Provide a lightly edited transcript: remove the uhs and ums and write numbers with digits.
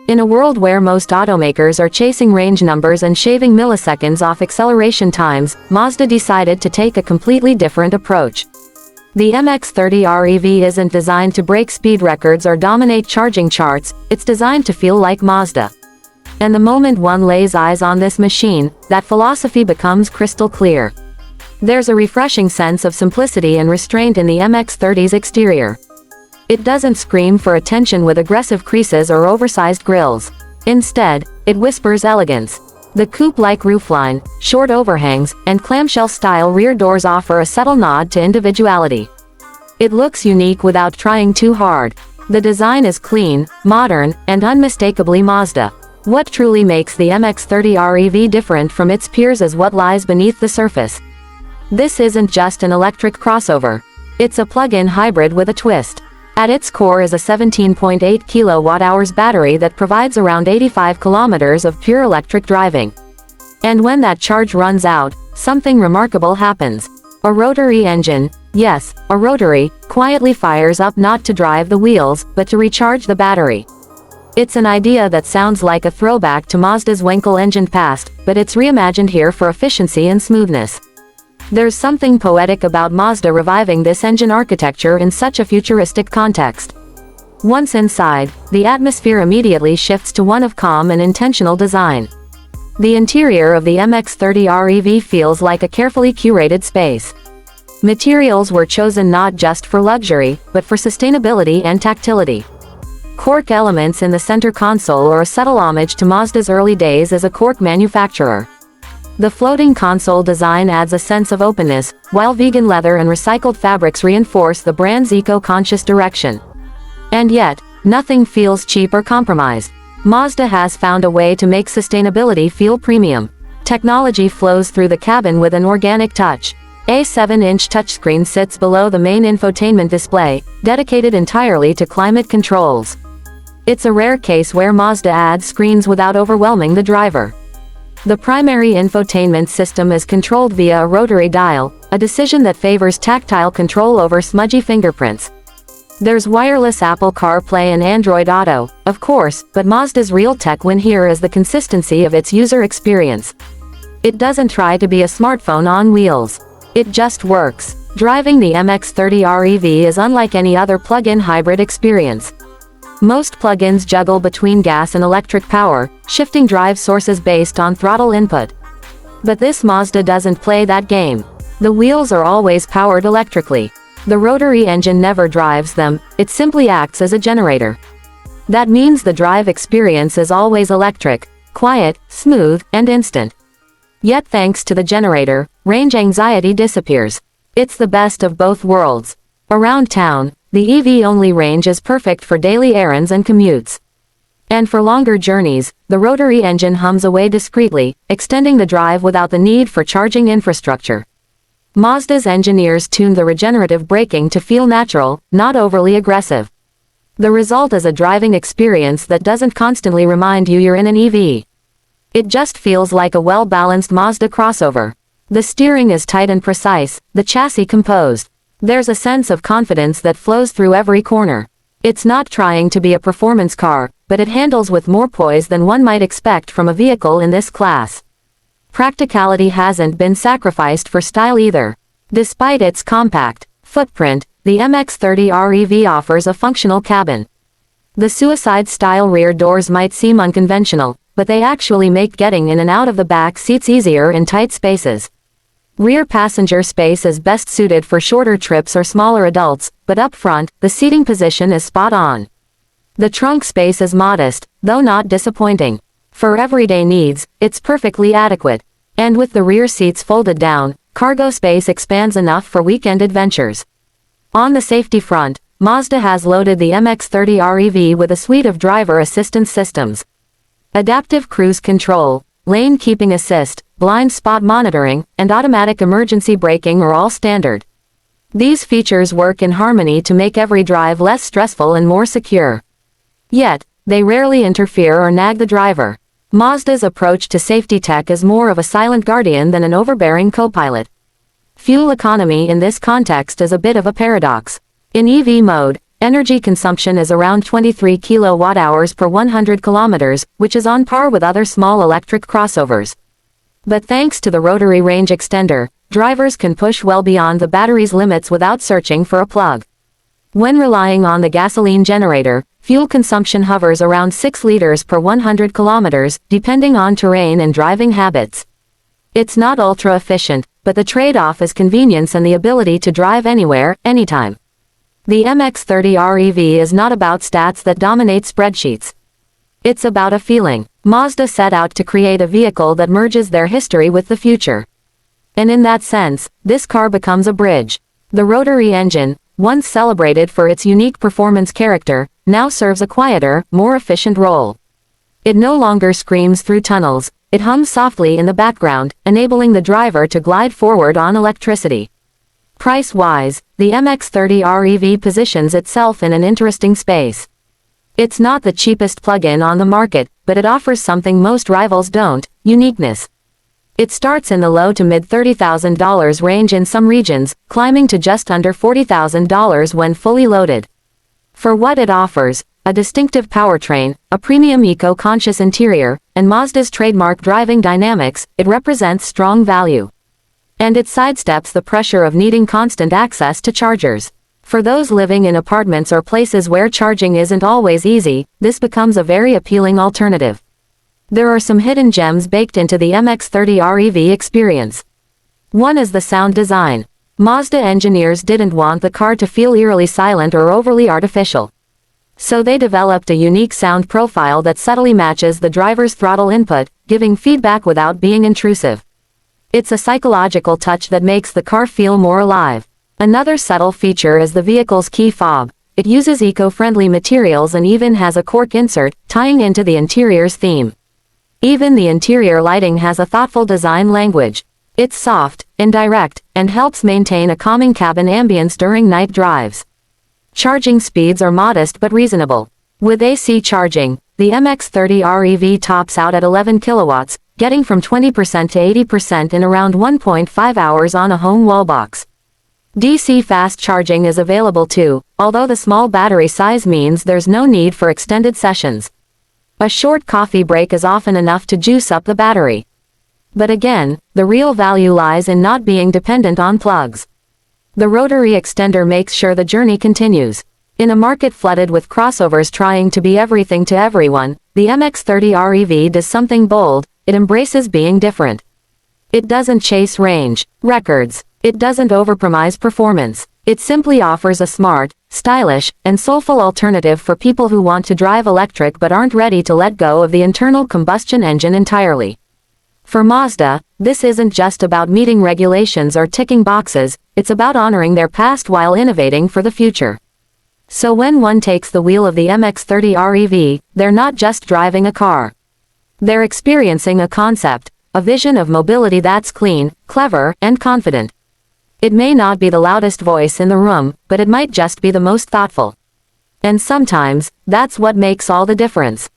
In a world where most automakers are chasing range numbers and shaving milliseconds off acceleration times, Mazda decided to take a completely different approach. The MX-30 R-EV isn't designed to break speed records or dominate charging charts, it's designed to feel like Mazda. And the moment one lays eyes on this machine, that philosophy becomes crystal clear. There's a refreshing sense of simplicity and restraint in the MX-30's exterior. It doesn't scream for attention with aggressive creases or oversized grilles. Instead, it whispers elegance. The coupe-like roofline, short overhangs, and clamshell-style rear doors offer a subtle nod to individuality. It looks unique without trying too hard. The design is clean, modern, and unmistakably Mazda. What truly makes the MX-30 R-EV different from its peers is what lies beneath the surface. This isn't just an electric crossover. It's a plug-in hybrid with a twist. At its core is a 17.8 kWh battery that provides around 85 kilometers of pure electric driving. And when that charge runs out, something remarkable happens. A rotary engine, yes, a rotary, quietly fires up not to drive the wheels, but to recharge the battery. It's an idea that sounds like a throwback to Mazda's Wankel-engined past, but it's reimagined here for efficiency and smoothness. There's something poetic about Mazda reviving this engine architecture in such a futuristic context. Once inside, the atmosphere immediately shifts to one of calm and intentional design. The interior of the MX-30 R-EV feels like a carefully curated space. Materials were chosen not just for luxury, but for sustainability and tactility. Cork elements in the center console are a subtle homage to Mazda's early days as a cork manufacturer. The floating console design adds a sense of openness, while vegan leather and recycled fabrics reinforce the brand's eco-conscious direction. And yet, nothing feels cheap or compromised. Mazda has found a way to make sustainability feel premium. Technology flows through the cabin with an organic touch. A 7-inch touchscreen sits below the main infotainment display, dedicated entirely to climate controls. It's a rare case where Mazda adds screens without overwhelming the driver. The primary infotainment system is controlled via a rotary dial, a decision that favors tactile control over smudgy fingerprints. There's wireless Apple CarPlay and Android Auto, of course, but Mazda's real tech win here is the consistency of its user experience. It doesn't try to be a smartphone on wheels. It just works. Driving the MX-30 R-EV is unlike any other plug-in hybrid experience. Most plug-ins juggle between gas and electric power, shifting drive sources based on throttle input. But this Mazda doesn't play that game. The wheels are always powered electrically. The rotary engine never drives them, it simply acts as a generator. That means the drive experience is always electric, quiet, smooth, and instant. Yet thanks to the generator, range anxiety disappears. It's the best of both worlds. Around town, the EV-only range is perfect for daily errands and commutes. And for longer journeys, the rotary engine hums away discreetly, extending the drive without the need for charging infrastructure. Mazda's engineers tuned the regenerative braking to feel natural, not overly aggressive. The result is a driving experience that doesn't constantly remind you you're in an EV. It just feels like a well-balanced Mazda crossover. The steering is tight and precise, the chassis composed. There's a sense of confidence that flows through every corner. It's not trying to be a performance car, but it handles with more poise than one might expect from a vehicle in this class. Practicality hasn't been sacrificed for style either. Despite its compact footprint, the MX-30 R-EV offers a functional cabin. The suicide-style rear doors might seem unconventional, but they actually make getting in and out of the back seats easier in tight spaces. Rear passenger space is best suited for shorter trips or smaller adults, but up front, the seating position is spot on. The trunk space is modest, though not disappointing. For everyday needs, it's perfectly adequate. And with the rear seats folded down, cargo space expands enough for weekend adventures. On the safety front, Mazda has loaded the MX-30 R-EV with a suite of driver assistance systems. Adaptive cruise control, lane keeping assist, blind spot monitoring, and automatic emergency braking are all standard. These features work in harmony to make every drive less stressful and more secure. Yet, they rarely interfere or nag the driver. Mazda's approach to safety tech is more of a silent guardian than an overbearing co-pilot. Fuel economy in this context is a bit of a paradox. In EV mode, Energy consumption is around 23 kilowatt-hours per 100 kilometers, which is on par with other small electric crossovers. But thanks to the rotary range extender, drivers can push well beyond the battery's limits without searching for a plug. When relying on the gasoline generator, fuel consumption hovers around 6 liters per 100 kilometers, depending on terrain and driving habits. It's not ultra-efficient, but the trade-off is convenience and the ability to drive anywhere, anytime. The MX-30 R-EV is not about stats that dominate spreadsheets. It's about a feeling. Mazda set out to create a vehicle that merges their history with the future. And in that sense, this car becomes a bridge. The rotary engine, once celebrated for its unique performance character, now serves a quieter, more efficient role. It no longer screams through tunnels, it hums softly in the background, enabling the driver to glide forward on electricity. Price-wise, the MX-30 R-EV positions itself in an interesting space. It's not the cheapest plug-in on the market, but it offers something most rivals don't: uniqueness. It starts in the low to mid $30,000 range in some regions, climbing to just under $40,000 when fully loaded. For what it offers, a distinctive powertrain, a premium eco-conscious interior, and Mazda's trademark driving dynamics, it represents strong value. And it sidesteps the pressure of needing constant access to chargers. For those living in apartments or places where charging isn't always easy, this becomes a very appealing alternative. There are some hidden gems baked into the MX-30 R-EV experience. One is the sound design. Mazda engineers didn't want the car to feel eerily silent or overly artificial. So they developed a unique sound profile that subtly matches the driver's throttle input, giving feedback without being intrusive. It's a psychological touch that makes the car feel more alive. Another subtle feature is the vehicle's key fob. It uses eco-friendly materials and even has a cork insert, tying into the interior's theme. Even the interior lighting has a thoughtful design language. It's soft, indirect, and helps maintain a calming cabin ambience during night drives. Charging speeds are modest but reasonable. With AC charging, the MX-30 R-EV tops out at 11 kilowatts, getting from 20% to 80% in around 1.5 hours on a home wallbox. DC fast charging is available too, although the small battery size means there's no need for extended sessions. A short coffee break is often enough to juice up the battery. But again, the real value lies in not being dependent on plugs. The rotary extender makes sure the journey continues. In a market flooded with crossovers trying to be everything to everyone, the MX-30 R-EV does something bold. It embraces being different. It doesn't chase range records. It doesn't overpromise performance. It simply offers a smart, stylish, and soulful alternative for people who want to drive electric but aren't ready to let go of the internal combustion engine entirely. For Mazda, this isn't just about meeting regulations or ticking boxes, it's about honoring their past while innovating for the future. So when one takes the wheel of the MX-30 R-EV, they're not just driving a car. They're experiencing a concept, a vision of mobility that's clean, clever, and confident. It may not be the loudest voice in the room, but it might just be the most thoughtful. And sometimes, that's what makes all the difference.